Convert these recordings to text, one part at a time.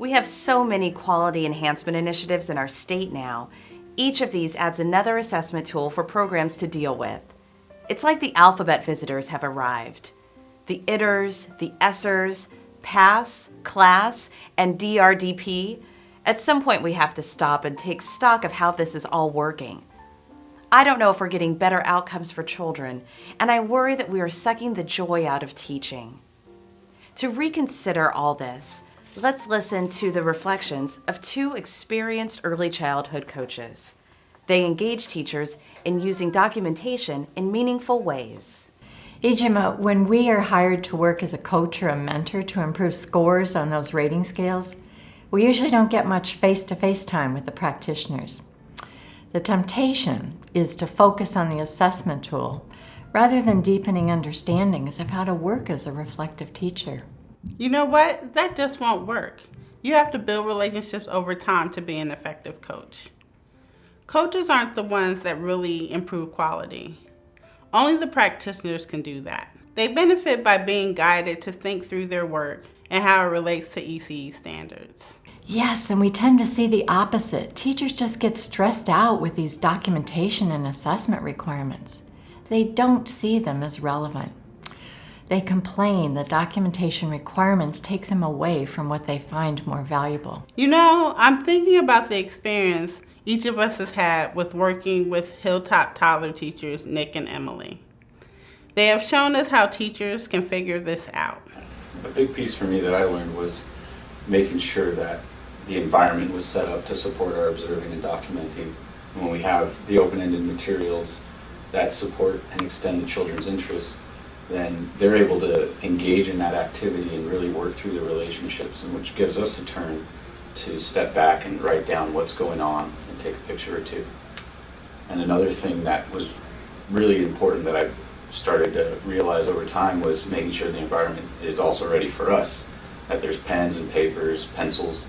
We have so many quality enhancement initiatives in our state now. Each of these adds another assessment tool for programs to deal with. It's like the alphabet visitors have arrived. The ITers, the ESSERs, PASS, CLASS, and DRDP. At some point we have to stop and take stock of how this is all working. I don't know if we're getting better outcomes for children, and I worry that we are sucking the joy out of teaching. To reconsider all this, let's listen to the reflections of two experienced early childhood coaches. They engage teachers in using documentation in meaningful ways. Ijima, when we are hired to work as a coach or a mentor to improve scores on those rating scales, we usually don't get much face-to-face time with the practitioners. The temptation is to focus on the assessment tool rather than deepening understandings of how to work as a reflective teacher. You know what? That just won't work. You have to build relationships over time to be an effective coach. Coaches aren't the ones that really improve quality. Only the practitioners can do that. They benefit by being guided to think through their work and how it relates to ECE standards. Yes, and we tend to see the opposite. Teachers just get stressed out with these documentation and assessment requirements. They don't see them as relevant. They complain that documentation requirements take them away from what they find more valuable. You know, I'm thinking about the experience each of us has had with working with Hilltop toddler teachers, Nick and Emily. They have shown us how teachers can figure this out. A big piece for me that I learned was making sure that the environment was set up to support our observing and documenting. When we have the open-ended materials that support and extend the children's interests, then they're able to engage in that activity and really work through the relationships, and which gives us a turn to step back and write down what's going on and take a picture or two. And another thing that was really important that I started to realize over time was making sure the environment is also ready for us, that there's pens and papers, pencils,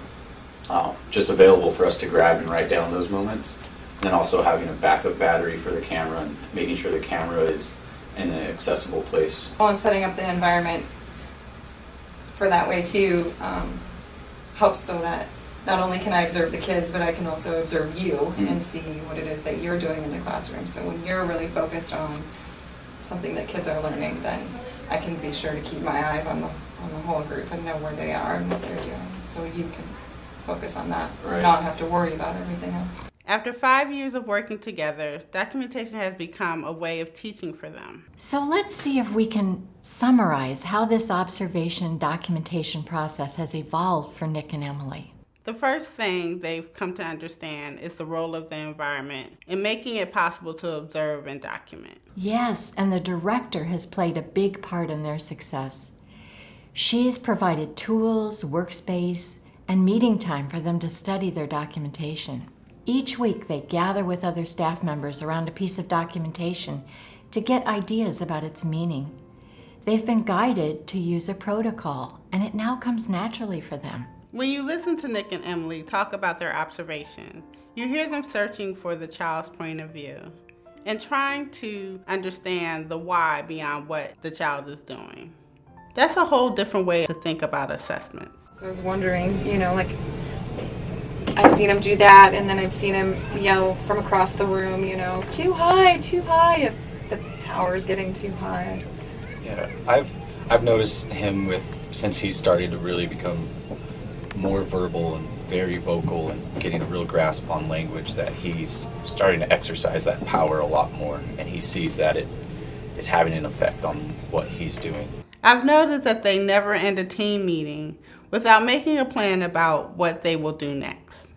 just available for us to grab and write down those moments. And then also having a backup battery for the camera and making sure the camera is in an accessible place. Well, and setting up the environment for that way too helps so that not only can I observe the kids, but I can also observe you and see what it is that you're doing in the classroom. So when you're really focused on something that kids are learning, then I can be sure to keep my eyes on the whole group and know where they are and what they're doing. So you can focus on that, Right. Not have to worry about everything else. After 5 years of working together, documentation has become a way of teaching for them. So let's see if we can summarize how this observation documentation process has evolved for Nick and Emily. The first thing they've come to understand is the role of the environment in making it possible to observe and document. Yes, and the director has played a big part in their success. She's provided tools, workspace, and meeting time for them to study their documentation. Each week they gather with other staff members around a piece of documentation to get ideas about its meaning. They've been guided to use a protocol, and it now comes naturally for them. When you listen to Nick and Emily talk about their observation, you hear them searching for the child's point of view and trying to understand the why beyond what the child is doing. That's a whole different way to think about assessment. So I was wondering, I've seen him do that, and then I've seen him yell from across the room, too high, if the tower's getting too high. Yeah, I've noticed him since he's started to really become more verbal and very vocal and getting a real grasp on language, that he's starting to exercise that power a lot more, and he sees that it is having an effect on what he's doing. I've noticed that they never end a team meeting without making a plan about what they will do next.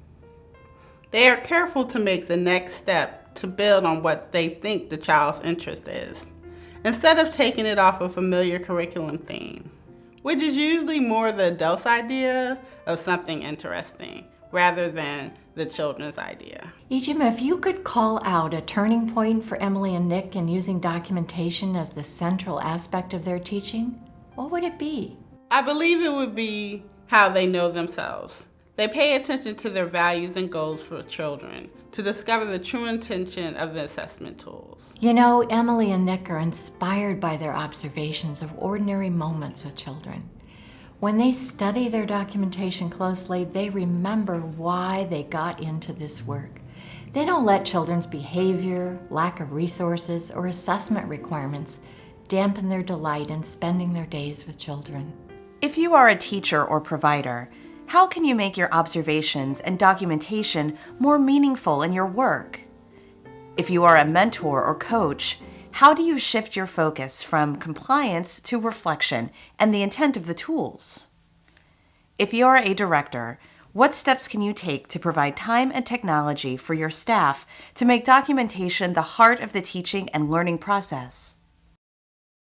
They are careful to make the next step to build on what they think the child's interest is, instead of taking it off a familiar curriculum theme, which is usually more the adult's idea of something interesting rather than the children's idea. Ijima, if you could call out a turning point for Emily and Nick in using documentation as the central aspect of their teaching, what would it be? I believe it would be how they know themselves. They pay attention to their values and goals for children to discover the true intention of the assessment tools. Emily and Nick are inspired by their observations of ordinary moments with children. When they study their documentation closely, they remember why they got into this work. They don't let children's behavior, lack of resources, or assessment requirements dampen their delight in spending their days with children. If you are a teacher or provider, how can you make your observations and documentation more meaningful in your work? If you are a mentor or coach, how do you shift your focus from compliance to reflection and the intent of the tools? If you are a director, what steps can you take to provide time and technology for your staff to make documentation the heart of the teaching and learning process?